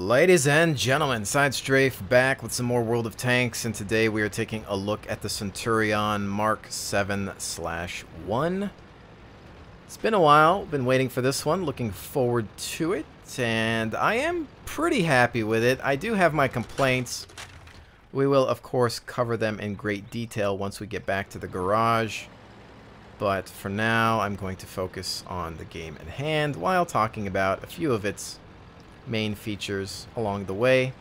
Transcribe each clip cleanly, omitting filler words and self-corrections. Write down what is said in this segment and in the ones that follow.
Ladies and gentlemen, Side Strafe back with some more World of Tanks, and today we are taking a look at the Centurion Mark 7/1. It's been a while, been waiting for this one, looking forward to it, and I am pretty happy with it. I do have my complaints. We will, of course, cover them in great detail once we get back to the garage, but for now, I'm going to focus on the game at hand while talking about a few of its main features along the way.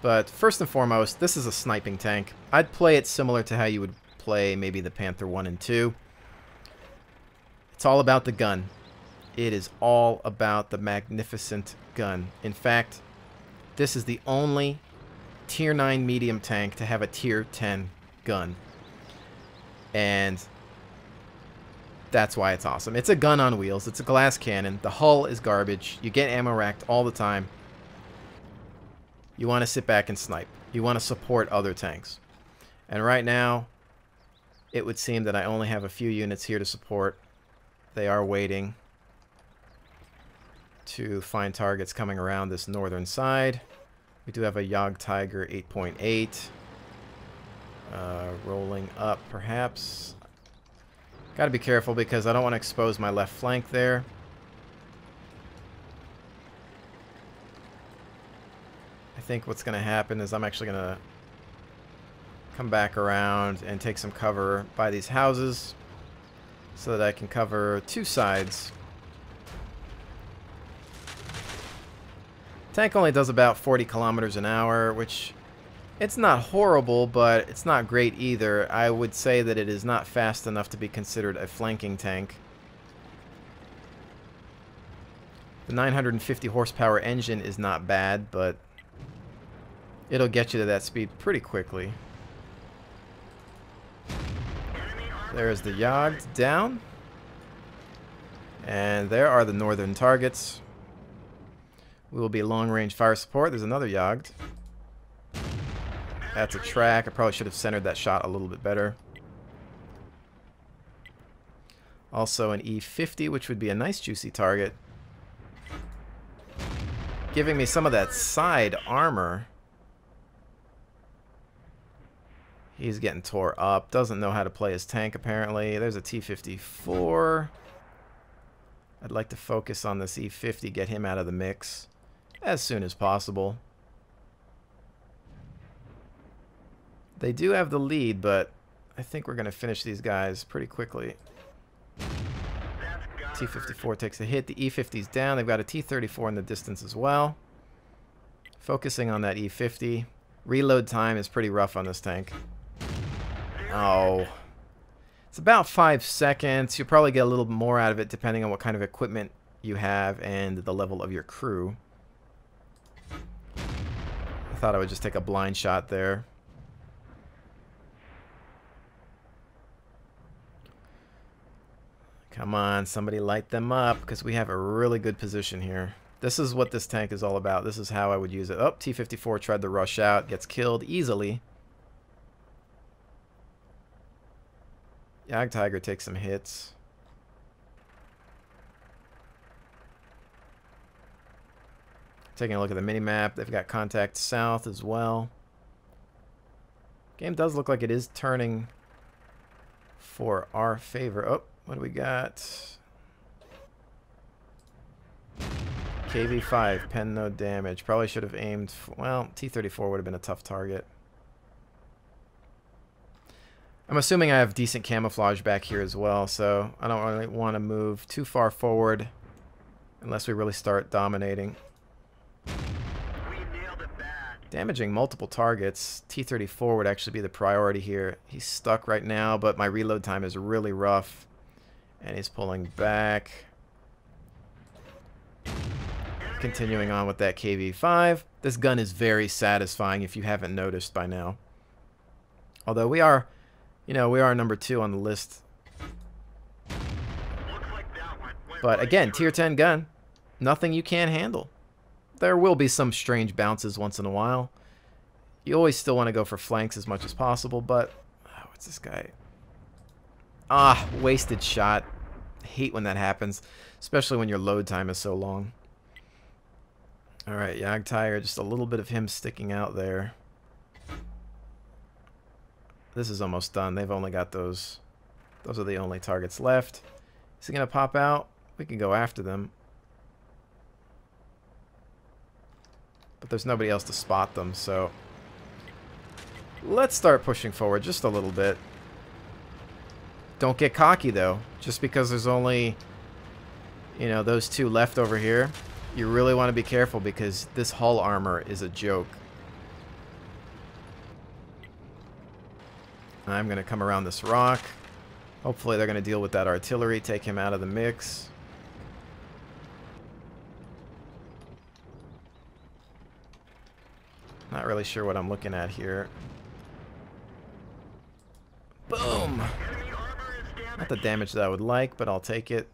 But first and foremost, this is a sniping tank. I'd play it similar to how you would play maybe the Panther 1 and 2. It's all about the gun. It is all about the magnificent gun. In fact, this is the only Tier 9 medium tank to have a Tier 10 gun. And that's why it's awesome. It's a gun on wheels. It's a glass cannon. The hull is garbage. You get ammo racked all the time. You want to sit back and snipe. You want to support other tanks. And right now, it would seem that I only have a few units here to support. They are waiting to find targets coming around this northern side. We do have a Yog Tiger 8.8. Rolling up, perhaps. Got to be careful because I don't want to expose my left flank there. I think what's going to happen is I'm actually going to come back around and take some cover by these houses so that I can cover two sides. Tank only does about 40 kilometers an hour, which it's not horrible, but it's not great either. I would say that it is not fast enough to be considered a flanking tank. The 950 horsepower engine is not bad, but it'll get you to that speed pretty quickly. There's the Yogd down. And there are the northern targets. We will be long-range fire support. There's another Yogd. That's a track. I probably should have centered that shot a little bit better. Also an E50, which would be a nice juicy target. Giving me some of that side armor. He's getting tore up. Doesn't know how to play his tank, apparently. There's a T-54. I'd like to focus on this E50, get him out of the mix as soon as possible. They do have the lead, but I think we're going to finish these guys pretty quickly. T-54 takes a hit. The E-50's down. They've got a T-34 in the distance as well. Focusing on that E-50. Reload time is pretty rough on this tank. Oh. It's about 5 seconds. You'll probably get a little more out of it depending on what kind of equipment you have and the level of your crew. I thought I would just take a blind shot there. Come on, somebody light them up, because we have a really good position here. This is what this tank is all about. This is how I would use it. Oh, T-54 tried to rush out, gets killed easily. Yog Tiger takes some hits. Taking a look at the mini-map, they've got contact south as well. Game does look like it is turning for our favor. Oh. What do we got? KV-5, pen no damage. Probably should have aimed for, well, T-34 would have been a tough target. I'm assuming I have decent camouflage back here as well, so I don't really want to move too far forward unless we really start dominating. Damaging multiple targets. T-34 would actually be the priority here. He's stuck right now, but my reload time is really rough. And he's pulling back. Continuing on with that KV-5. This gun is very satisfying if you haven't noticed by now. Although we are, you know, we are number 2 on the list. But again, Tier 10 gun. Nothing you can't handle. There will be some strange bounces once in a while. You always still want to go for flanks as much as possible, but... Oh, what's this guy? Ah, wasted shot. I hate when that happens, especially when your load time is so long. Alright, Yagtire, just a little bit of him sticking out there. This is almost done. They've only got those. Those are the only targets left. Is he going to pop out? We can go after them. But there's nobody else to spot them, so... Let's start pushing forward just a little bit. Don't get cocky, though. Just because there's only, you know, those two left over here. You really want to be careful because this hull armor is a joke. I'm going to come around this rock. Hopefully they're going to deal with that artillery, take him out of the mix. Not really sure what I'm looking at here. Boom! Not the damage that I would like, but I'll take it.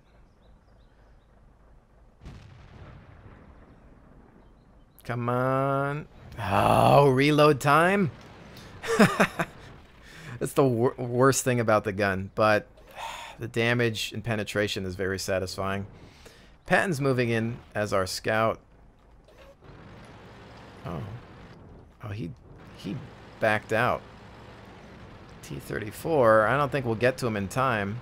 Come on. Oh, reload time? That's the worst thing about the gun, but the damage and penetration is very satisfying. Patton's moving in as our scout. Oh. Oh, he backed out. T-34, I don't think we'll get to him in time.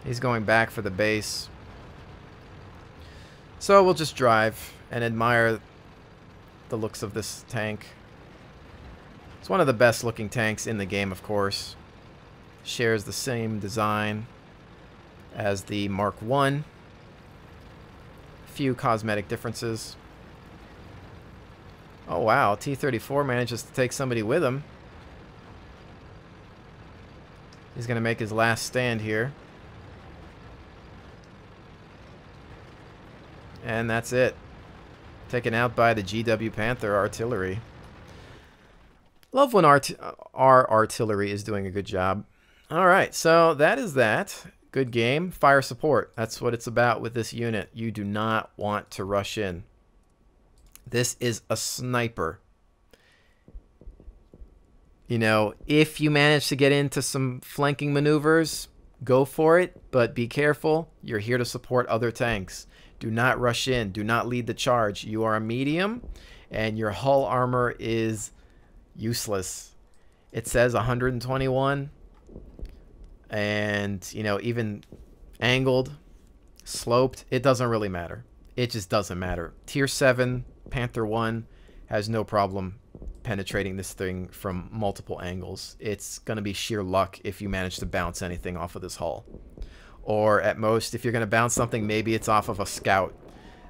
He's going back for the base. So we'll just drive and admire the looks of this tank. It's one of the best looking tanks in the game, of course. Shares the same design as the Mark I. Few cosmetic differences. Oh wow, T-34 manages to take somebody with him. He's going to make his last stand here. And that's it. Taken out by the GW Panther artillery. Love when our artillery is doing a good job. Alright, so that is that. Good game. Fire support. That's what it's about with this unit. You do not want to rush in. This is a sniper. You know, if you manage to get into some flanking maneuvers, go for it, but be careful. You're here to support other tanks. Do not rush in. Do not lead the charge. You are a medium, and your hull armor is useless. It says 121, and, you know, even angled, sloped, it doesn't really matter. It just doesn't matter. Tier 7 Panther 1 has no problem penetrating this thing from multiple angles. It's going to be sheer luck if you manage to bounce anything off of this hull. Or at most, if you're going to bounce something, maybe it's off of a scout.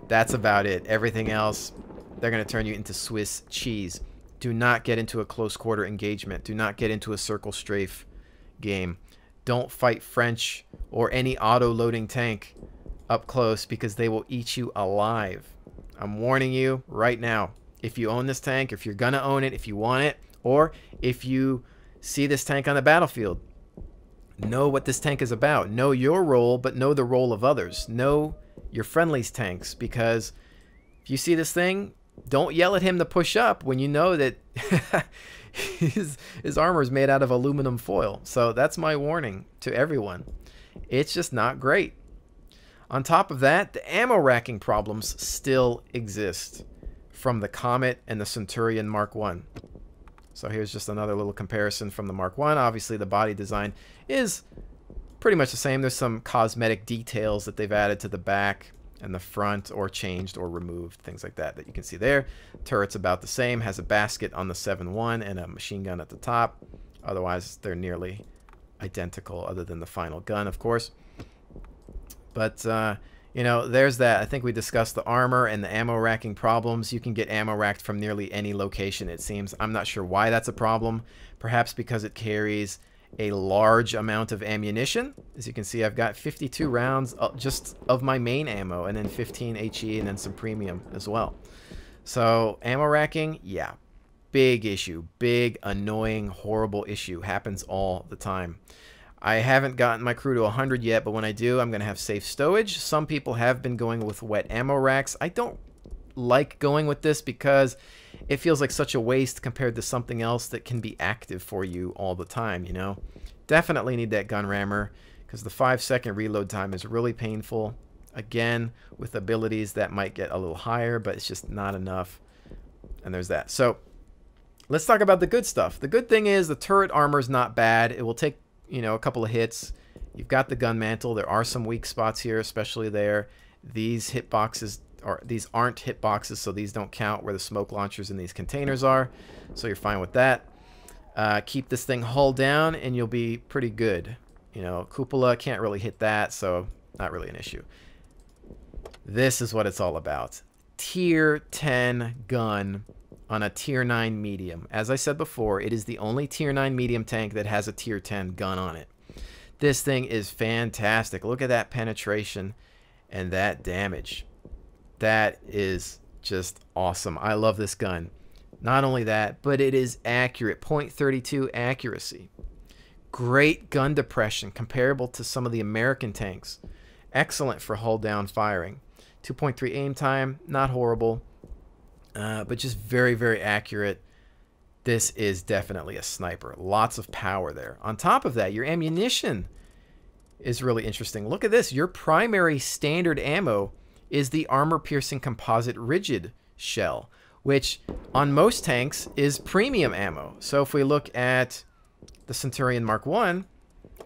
That's about it. Everything else, they're going to turn you into Swiss cheese. Do not get into a close quarter engagement. Do not get into a circle strafe game. Don't fight French or any auto-loading tank up close because they will eat you alive. I'm warning you right now. If you own this tank, if you're going to own it, if you want it, or if you see this tank on the battlefield, know what this tank is about. Know your role, but know the role of others. Know your friendly's tanks, because if you see this thing, don't yell at him to push up when you know that his armor is made out of aluminum foil. So that's my warning to everyone. It's just not great. On top of that, the ammo racking problems still exist from the Comet and the Centurion Mark I. So here's just another little comparison from the Mark I. Obviously, the body design is pretty much the same. There's some cosmetic details that they've added to the back and the front, or changed or removed, things like that you can see there. Turret's about the same, has a basket on the 7.1 and a machine gun at the top. Otherwise, they're nearly identical, other than the final gun, of course. But, you know, there's that. I think we discussed the armor and the ammo racking problems. You can get ammo racked from nearly any location, it seems. I'm not sure why that's a problem. Perhaps because it carries a large amount of ammunition. As you can see, I've got 52 rounds just of my main ammo, and then 15 HE, and then some premium as well. So, ammo racking, yeah. Big issue. Big, annoying, horrible issue. Happens all the time. I haven't gotten my crew to 100 yet, but when I do, I'm going to have safe stowage. Some people have been going with wet ammo racks. I don't like going with this because it feels like such a waste compared to something else that can be active for you all the time, you know? Definitely need that gun rammer because the 5-second reload time is really painful. Again, with abilities that might get a little higher, but it's just not enough. And there's that. So let's talk about the good stuff. The good thing is the turret armor is not bad. It will take, you know, a couple of hits. You've got the gun mantle. There are some weak spots here, especially there. These hitboxes, or these aren't hitboxes, so these don't count where the smoke launchers in these containers are. So you're fine with that. Keep this thing hull down and you'll be pretty good. You know, cupola can't really hit that, so not really an issue. This is what it's all about. Tier 10 gun on a Tier 9 medium. As I said before, it is the only Tier 9 medium tank that has a Tier 10 gun on it. This thing is fantastic. Look at that penetration and that damage. That is just awesome. I love this gun. Not only that, but it is accurate. .32 accuracy. Great gun depression comparable to some of the American tanks. Excellent for hull down firing. 2.3 aim time, not horrible, but just very, very accurate. This is definitely a sniper. Lots of power there. On top of that, your ammunition is really interesting. Look at this. Your primary standard ammo is the armor-piercing composite rigid shell, which on most tanks is premium ammo. So if we look at the Centurion Mark I,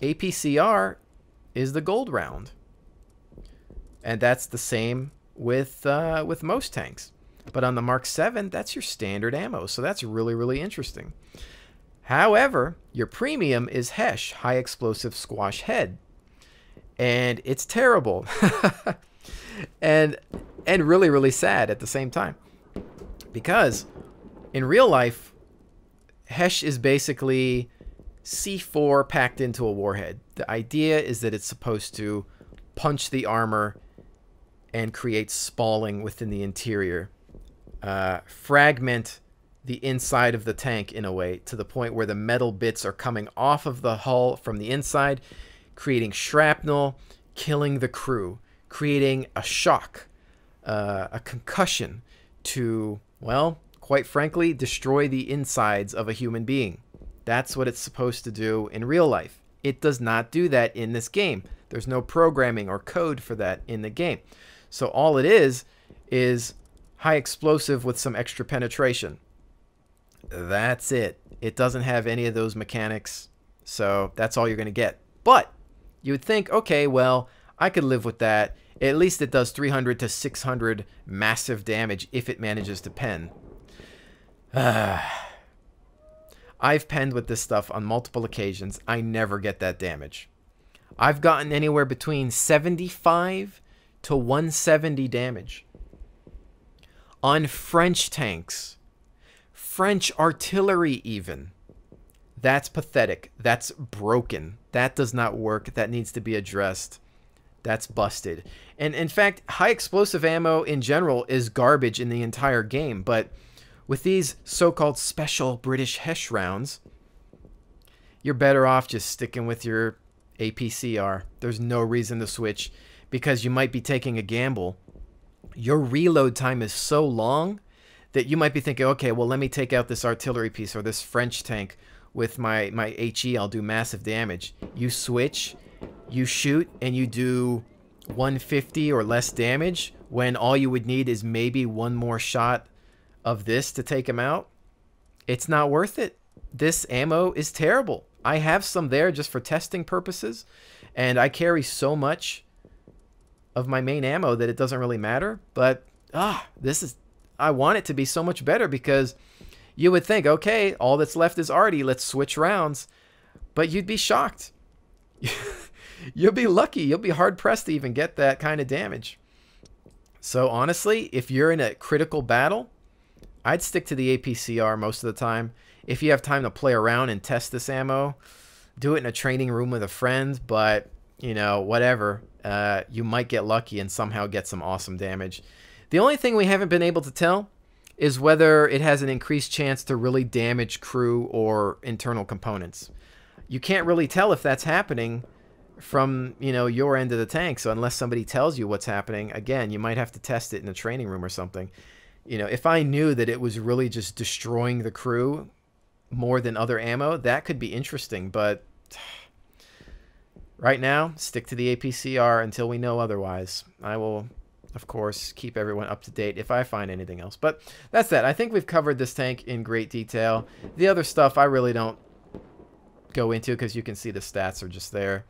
APCR is the gold round. And that's the same with most tanks. But on the Mark VII, that's your standard ammo. So that's really, really interesting. However, your premium is HESH, high explosive squash head. And it's terrible. and really, really sad at the same time. Because in real life, HESH is basically C4 packed into a warhead. The idea is that it's supposed to punch the armor and create spalling within the interior. Fragment the inside of the tank in a way to the point where the metal bits are coming off of the hull from the inside, creating shrapnel, killing the crew, creating a shock, a concussion to, well, quite frankly, destroy the insides of a human being. That's what it's supposed to do in real life. It does not do that in this game. There's no programming or code for that in the game. So all it is high explosive with some extra penetration. That's it. It doesn't have any of those mechanics. So that's all you're going to get. But you would think, okay, well, I could live with that. At least it does 300 to 600 massive damage if it manages to pen. I've penned with this stuff on multiple occasions. I never get that damage. I've gotten anywhere between 75 to 170 damage. On French tanks, French artillery even. That's pathetic. That's broken. That does not work. That needs to be addressed. That's busted. And in fact, high explosive ammo in general is garbage in the entire game. But with these so-called special British HESH rounds, you're better off just sticking with your APCR. There's no reason to switch because you might be taking a gamble. Your reload time is so long that you might be thinking, okay, well, let me take out this artillery piece or this French tank with my HE. I'll do massive damage. You switch, you shoot, and you do 150 or less damage when all you would need is maybe one more shot of this to take him out. It's not worth it. This ammo is terrible. I have some there just for testing purposes, and I carry so much of my main ammo that it doesn't really matter. But I want it to be so much better because you would think, okay, all that's left is arty, let's switch rounds. But you'd be shocked. You'll be lucky. You'll be hard pressed to even get that kind of damage. So honestly, if you're in a critical battle, I'd stick to the APCR most of the time. If you have time to play around and test this ammo, do it in a training room with a friend. But, you know, whatever. You might get lucky and somehow get some awesome damage. The only thing we haven't been able to tell is whether it has an increased chance to really damage crew or internal components. You can't really tell if that's happening from, you know, your end of the tank. So unless somebody tells you what's happening, again, you might have to test it in a training room or something. You know, if I knew that it was really just destroying the crew more than other ammo, that could be interesting. But Right now, stick to the APCR until we know otherwise. I will, of course, keep everyone up to date if I find anything else. But that's that. I think we've covered this tank in great detail. The other stuff I really don't go into because you can see the stats are just there.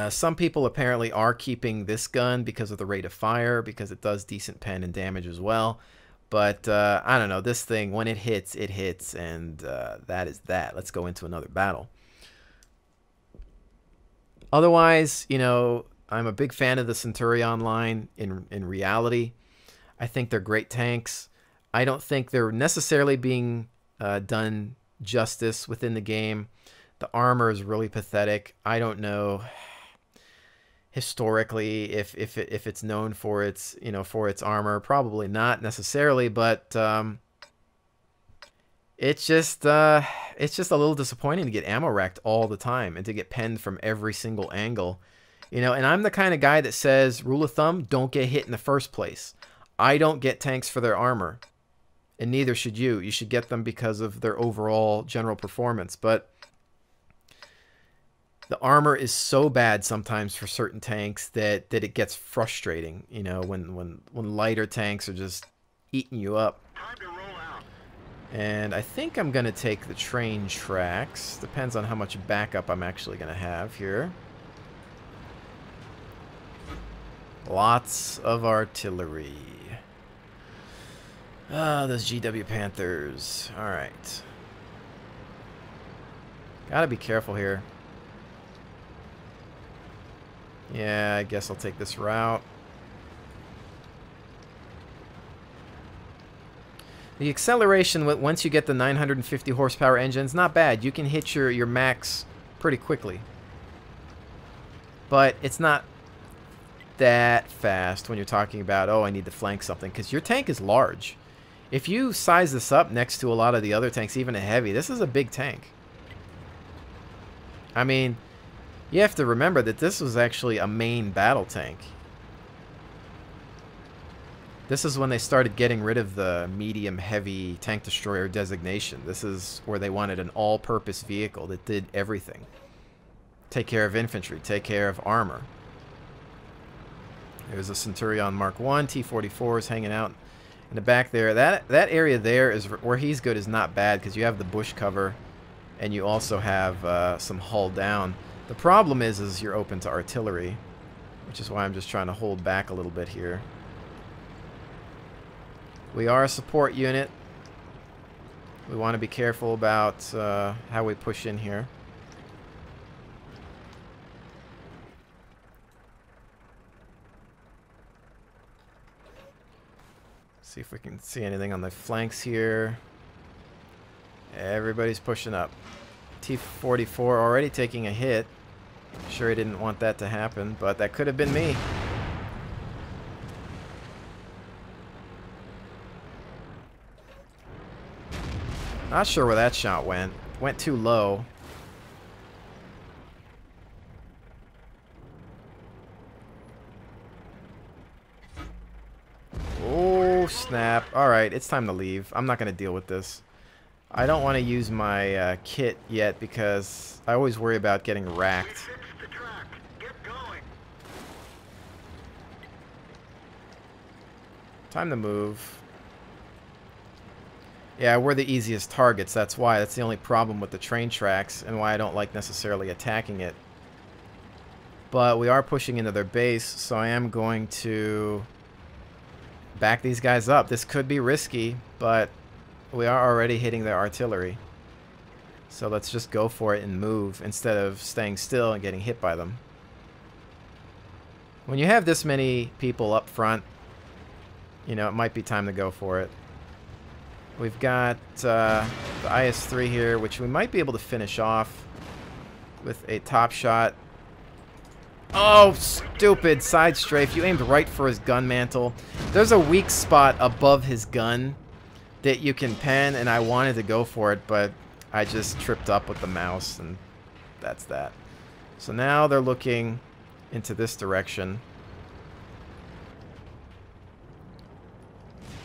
Some people apparently are keeping this gun because of the rate of fire, because it does decent pen and damage as well. But I don't know. This thing, when it hits, and that is that. Let's go into another battle. Otherwise, you know, I'm a big fan of the Centurion line in reality. I think they're great tanks. I don't think they're necessarily being done justice within the game. The armor is really pathetic. I don't know historically if it's known for its, you know, for its armor. Probably not necessarily, but it's just a little disappointing to get ammo racked all the time and to get penned from every single angle. You know, and I'm the kind of guy that says, rule of thumb, don't get hit in the first place. I don't get tanks for their armor, and neither should you. You should get them because of their overall general performance. But the armor is so bad sometimes for certain tanks that it gets frustrating, you know, when lighter tanks are just eating you up. Time to roll out. And I think I'm going to take the train tracks. Depends on how much backup I'm actually going to have here. Lots of artillery. Ah, those GW Panthers. Alright. Gotta be careful here. Yeah, I guess I'll take this route. The acceleration, once you get the 950 horsepower engine, is not bad. You can hit your max pretty quickly. But it's not that fast when you're talking about, oh, I need to flank something, because your tank is large. If you size this up next to a lot of the other tanks, even a heavy, this is a big tank. I mean, you have to remember that this was actually a main battle tank. This is when they started getting rid of the medium-heavy tank destroyer designation. This is where they wanted an all-purpose vehicle that did everything. Take care of infantry, take care of armor. There's a Centurion Mark 1, T-44 is hanging out in the back there. That area there is where he's good is not bad because you have the bush cover and you also have some hull down. The problem is you're open to artillery, which is why I'm just trying to hold back a little bit here. We are a support unit. We want to be careful about how we push in here. See if we can see anything on the flanks here. Everybody's pushing up. T-44 already taking a hit. Sure he didn't want that to happen, but that could have been me. Not sure where that shot went. Went too low. Oh, snap. Alright, it's time to leave. I'm not going to deal with this. I don't want to use my kit yet because I always worry about getting racked. Time to move. Yeah, we're the easiest targets, that's why. That's the only problem with the train tracks and why I don't like necessarily attacking it. But we are pushing into their base, so I am going to back these guys up. This could be risky, but we are already hitting their artillery. So let's just go for it and move instead of staying still and getting hit by them. When you have this many people up front, you know, it might be time to go for it. We've got the IS-3 here, which we might be able to finish off with a top shot. Oh, stupid side strafe. You aimed right for his gun mantle. There's a weak spot above his gun that you can pen, and I wanted to go for it, but I just tripped up with the mouse, and that's that. So now they're looking into this direction.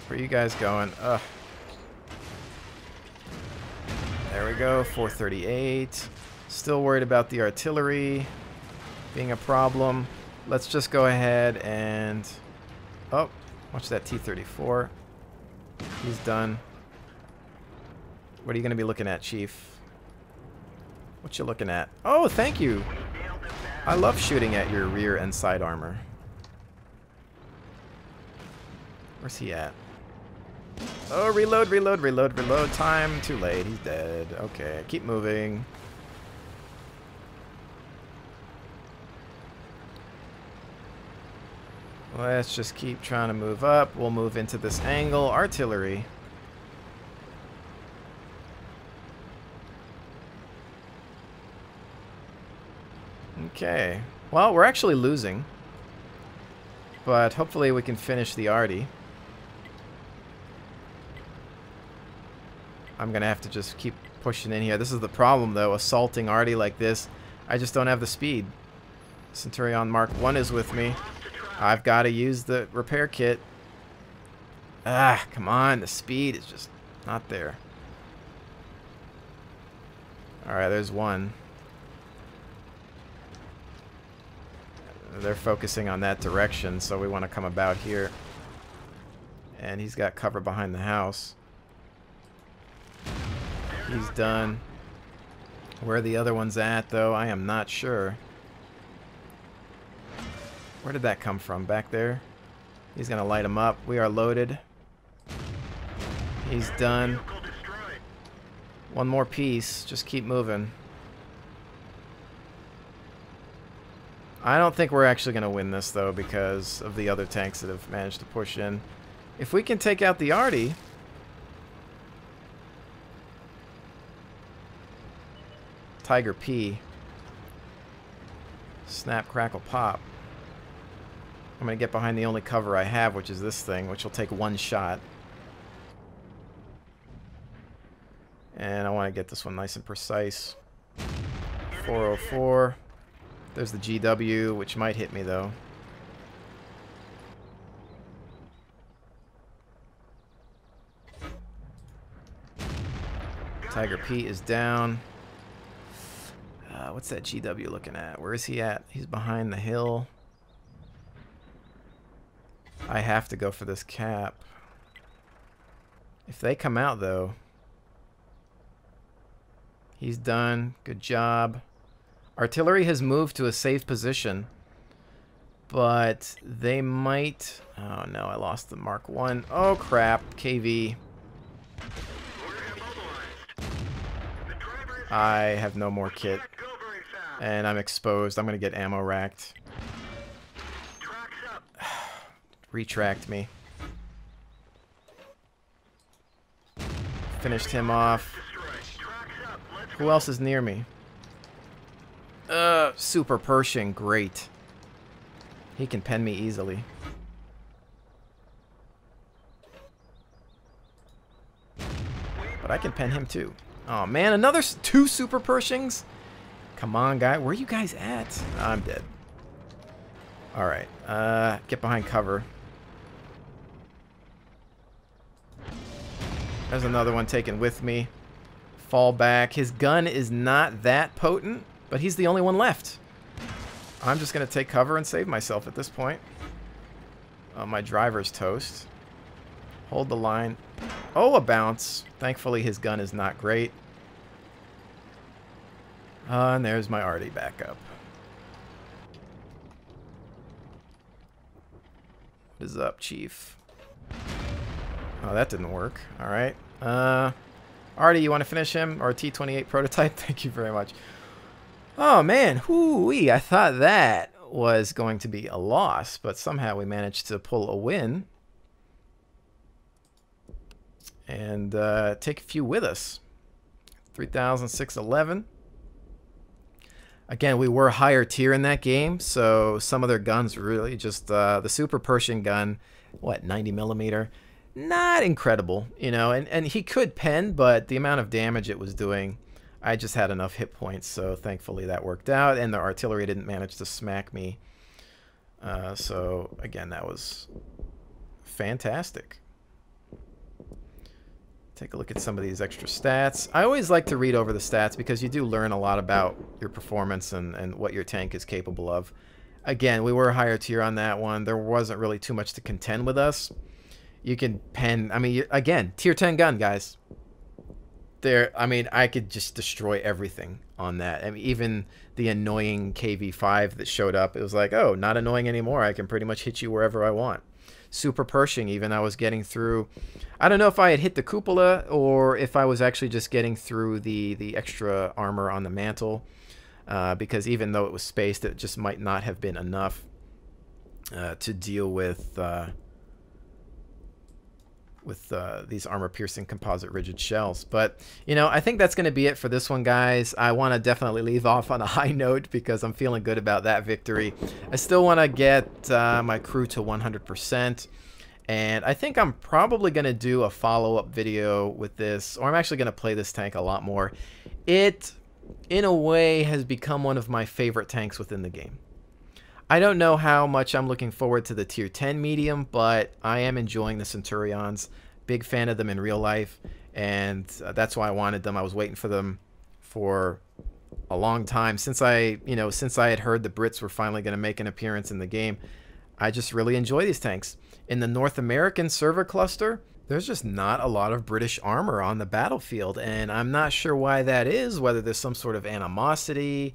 Where are you guys going? Ugh. There we go, 438. Still worried about the artillery being a problem. Let's just go ahead and... Oh, watch that T-34. He's done. What are you going to be looking at, Chief? What you looking at? Oh, thank you. I love shooting at your rear and side armor. Where's he at? Oh, reload, reload, reload, reload. Time. Too late. He's dead. Okay, keep moving. Let's just keep trying to move up. We'll move into this angle. Artillery. Okay. Well, we're actually losing. But hopefully we can finish the arty. I'm going to have to just keep pushing in here. This is the problem, though. Assaulting arty like this. I just don't have the speed. Centurion Mark 1 is with me. I've got to use the repair kit. Ah, come on. The speed is just not there. Alright, there's one. They're focusing on that direction, so we want to come about here. And he's got cover behind the house. He's done. Where the other one's at, though, I am not sure. Where did that come from? Back there? He's going to light him up. We are loaded. He's done. One more piece. Just keep moving. I don't think we're actually going to win this, though, because of the other tanks that have managed to push in. If we can take out the arty... Tiger P. Snap, crackle, pop. I'm going to get behind the only cover I have, which is this thing, which will take one shot. And I want to get this one nice and precise. 404. There's the GW, which might hit me, though. Tiger P is down. What's that GW looking at? Where is he at? He's behind the hill. I have to go for this cap. If they come out, though... He's done. Good job. Artillery has moved to a safe position. But they might... Oh, no. I lost the Mark 1. Oh, crap. KV. I have no more kit. And I'm exposed. I'm going to get ammo racked. Retract me. Finished him off. Who else is near me? Super Pershing. Great. He can pen me easily. But I can pen him too. Oh man, another two Super Pershings? Come on, guy. Where are you guys at? I'm dead. Alright. Get behind cover. There's another one taken with me. Fall back. His gun is not that potent, but he's the only one left. I'm just going to take cover and save myself at this point. My driver's toast. Hold the line. Oh, a bounce. Thankfully, his gun is not great. And there's my arty backup. What is up, Chief? Oh, that didn't work. All right. Arty, you want to finish him? Or T-28 prototype? Thank you very much. Oh, man. Whoo-wee. I thought that was going to be a loss, but somehow we managed to pull a win. And take a few with us. 3,611. Again, we were higher tier in that game, so some of their guns really just... the Super Pershing gun, what, 90 millimeter? Not incredible, you know, and he could pen, but the amount of damage it was doing, I just had enough hit points, so thankfully that worked out, and the artillery didn't manage to smack me. So, again, that was fantastic. Take a look at some of these extra stats. I always like to read over the stats because you do learn a lot about your performance and what your tank is capable of. Again, we were higher tier on that one. There wasn't really too much to contend with us. You can pen, I mean, again, tier 10 gun, guys. There, I mean, I could just destroy everything on that. I mean, even the annoying KV5 that showed up, it was like, oh, not annoying anymore. I can pretty much hit you wherever I want. Super Pershing, even, I was getting through. I don't know if I had hit the cupola or if I was actually just getting through the extra armor on the mantle, because even though it was spaced, it just might not have been enough to deal with these armor-piercing composite rigid shells. But, you know, I think that's going to be it for this one, guys. I want to definitely leave off on a high note because I'm feeling good about that victory. I still want to get my crew to 100%. And I think I'm probably going to do a follow-up video with this, or I'm actually going to play this tank a lot more. It, in a way, has become one of my favorite tanks within the game. I don't know how much I'm looking forward to the tier 10 medium, but I am enjoying the Centurions. Big fan of them in real life, and that's why I wanted them. I was waiting for them for a long time. Since I had heard the Brits were finally going to make an appearance in the game, I just really enjoy these tanks. In the North American server cluster, there's just not a lot of British armor on the battlefield, and I'm not sure why that is, whether there's some sort of animosity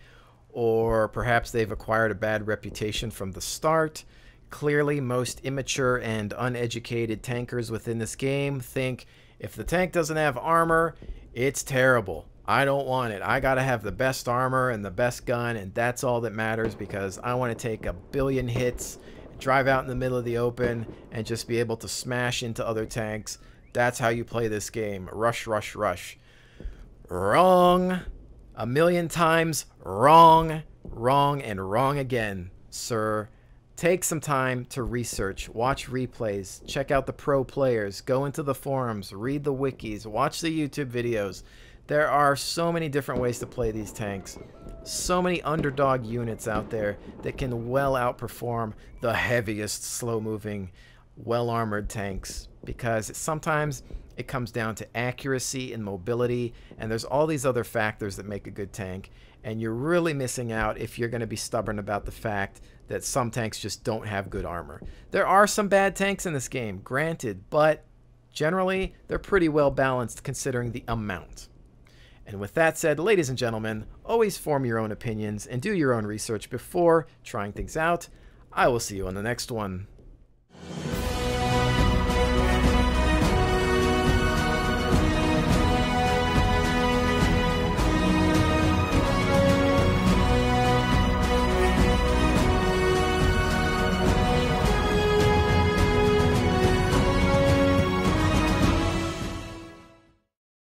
or perhaps they've acquired a bad reputation from the start. Clearly, most immature and uneducated tankers within this game think if the tank doesn't have armor, it's terrible. I don't want it. I gotta have the best armor and the best gun, and that's all that matters because I want to take a billion hits, drive out in the middle of the open, and just be able to smash into other tanks. That's how you play this game. Rush, rush, rush. Wrong. A million times wrong, wrong, and wrong again, sir. Take some time to research, watch replays, check out the pro players, go into the forums, read the wikis, watch the YouTube videos. There are so many different ways to play these tanks. So many underdog units out there that can well outperform the heaviest, slow-moving, well-armored tanks, because sometimes it comes down to accuracy and mobility, and there's all these other factors that make a good tank, and you're really missing out if you're going to be stubborn about the fact that some tanks just don't have good armor. There are some bad tanks in this game, granted, but generally they're pretty well balanced considering the amount. And with that said, ladies and gentlemen, always form your own opinions and do your own research before trying things out. I will see you on the next one.